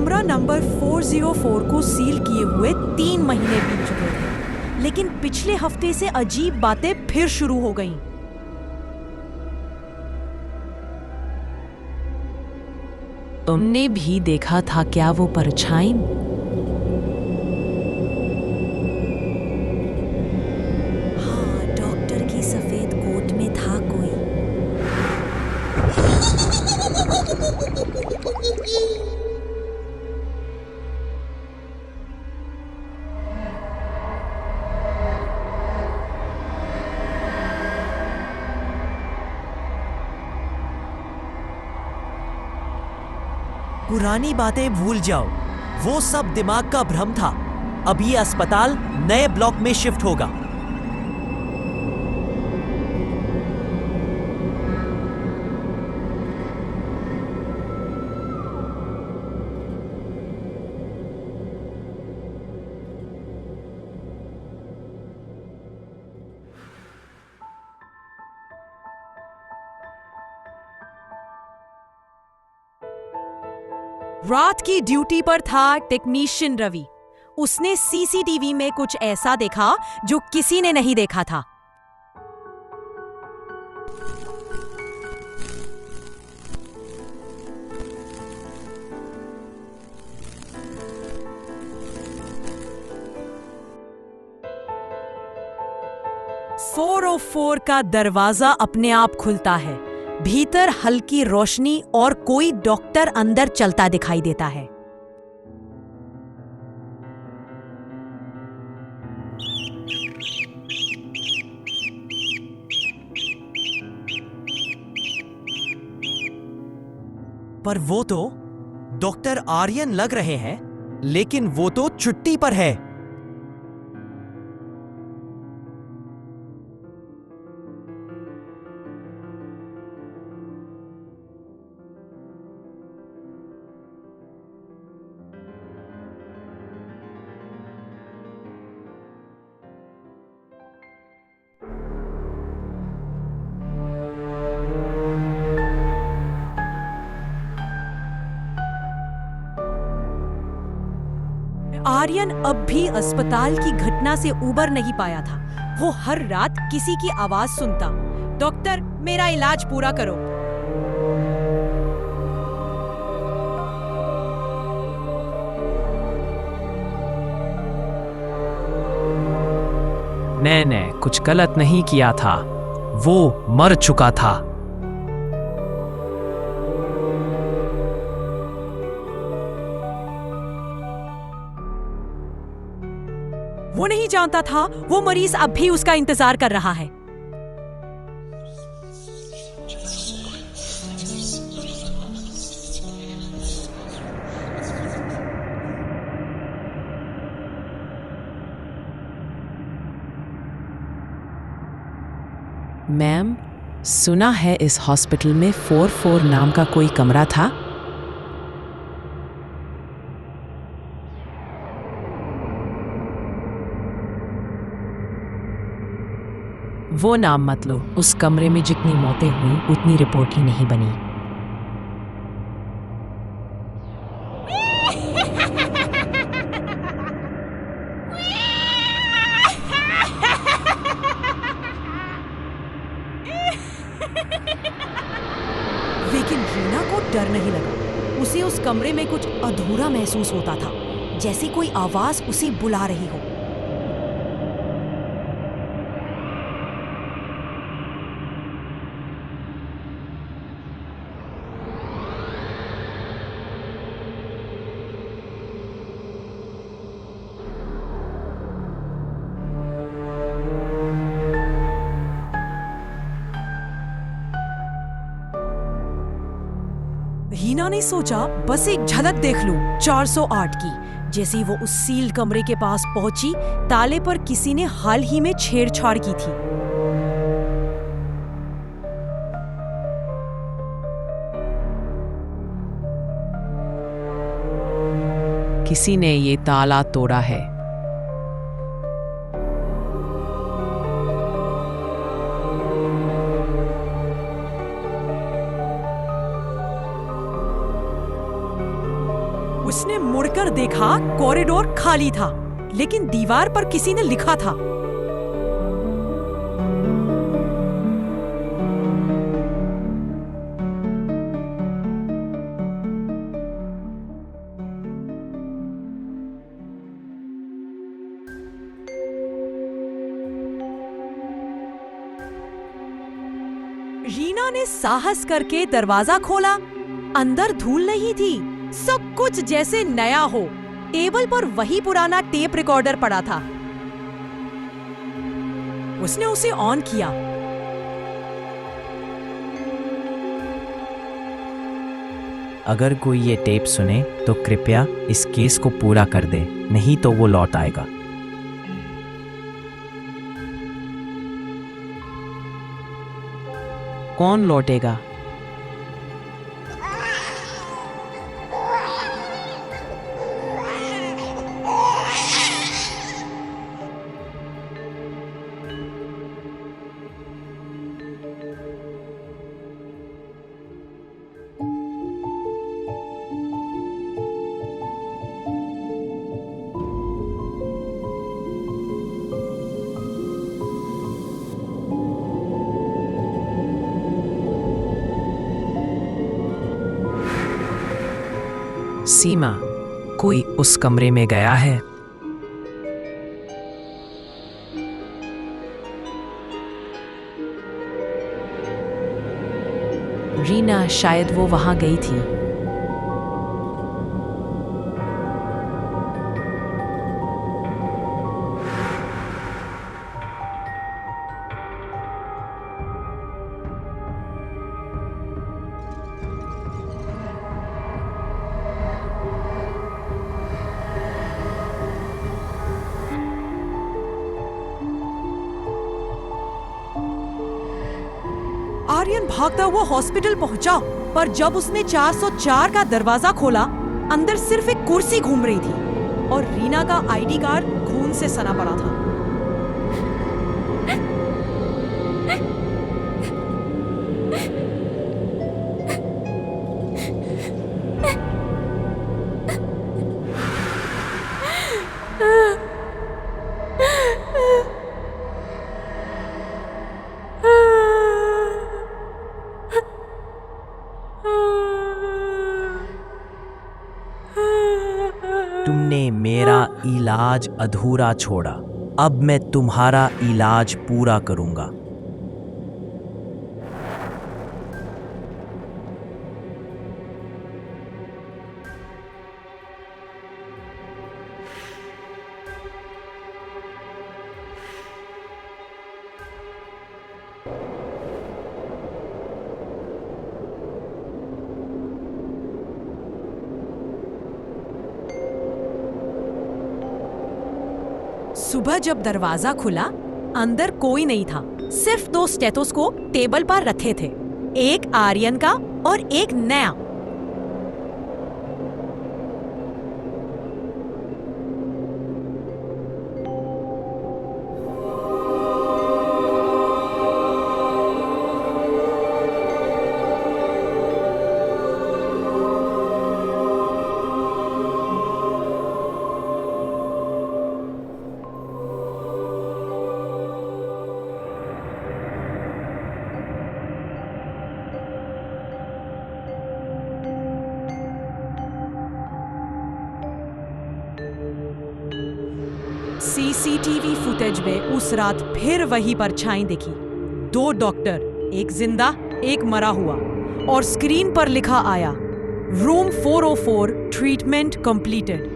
कमरा नंबर 404 को सील किए हुए 3 महीने बीत चुके थे, लेकिन पिछले हफ्ते से अजीब बातें फिर शुरू हो गईं। तुमने भी देखा था क्या वो परछाई? हाँ, डॉक्टर की सफेद कोट में था कोई। पुरानी बातें भूल जाओ, वो सब दिमाग का भ्रम था। अब ये अस्पताल नए ब्लॉक में शिफ्ट होगा। रात की ड्यूटी पर था टेक्नीशियन रवि। उसने सीसीटीवी में कुछ ऐसा देखा जो किसी ने नहीं देखा था। "404 का दरवाजा अपने आप खुलता है। भीतर हल्की रोशनी और कोई डॉक्टर अंदर चलता दिखाई देता है। पर वो तो डॉक्टर आर्यन लग रहे हैं, लेकिन वो तो छुट्टी पर है। आर्यन अब भी अस्पताल की घटना से उबर नहीं पाया था। वो हर रात किसी की आवाज सुनता, "डॉक्टर, मेरा इलाज पूरा करो।" मैंने कुछ गलत नहीं किया था, वो मर चुका था। वो नहीं जानता था वो मरीज अब भी उसका इंतजार कर रहा है। मैम, सुना है इस हॉस्पिटल में 44 नाम का कोई कमरा था? वो नाम मत लो। उस कमरे में जितनी मौतें हुई उतनी रिपोर्ट ही नहीं बनी। लेकिन रीना को डर नहीं लगा। उसे उस कमरे में कुछ अधूरा महसूस होता था, जैसे कोई आवाज उसे बुला रही हो। हीना ने सोचा बस एक झलक देख लूं 408 की। जैसे ही वो उस सील कमरे के पास पहुंची, ताले पर किसी ने हाल ही में छेड़छाड़ की थी। किसी ने ये ताला तोड़ा है। उसने मुड़कर देखा, कॉरिडोर खाली था, लेकिन दीवार पर किसी ने लिखा था। रीना ने साहस करके दरवाजा खोला। अंदर धूल नहीं थी, सब कुछ जैसे नया हो। टेबल पर वही पुराना टेप रिकॉर्डर पड़ा था। उसने उसे ऑन किया। अगर कोई ये टेप सुने तो कृपया इस केस को पूरा कर दे, नहीं तो वो लौट आएगा। कौन लौटेगा? सीमा, कोई उस कमरे में गया है? रीना, शायद वो वहां गई थी। आर्यन भागता हुआ हॉस्पिटल पहुंचा, पर जब उसने 404 का दरवाजा खोला, अंदर सिर्फ एक कुर्सी घूम रही थी और रीना का आईडी कार्ड खून से सना पड़ा था। तुमने मेरा इलाज अधूरा छोड़ा, अब मैं तुम्हारा इलाज पूरा करूंगा। सुबह जब दरवाजा खुला, अंदर कोई नहीं था, सिर्फ 2 स्टेथोस्कोप टेबल पर रखे थे, एक आर्यन का और एक नया। सीसीटीवी फुटेज में उस रात फिर वही परछाई दिखी। 2 डॉक्टर, एक जिंदा एक मरा हुआ, और स्क्रीन पर लिखा आया, रूम 404 ट्रीटमेंट कंप्लीटेड।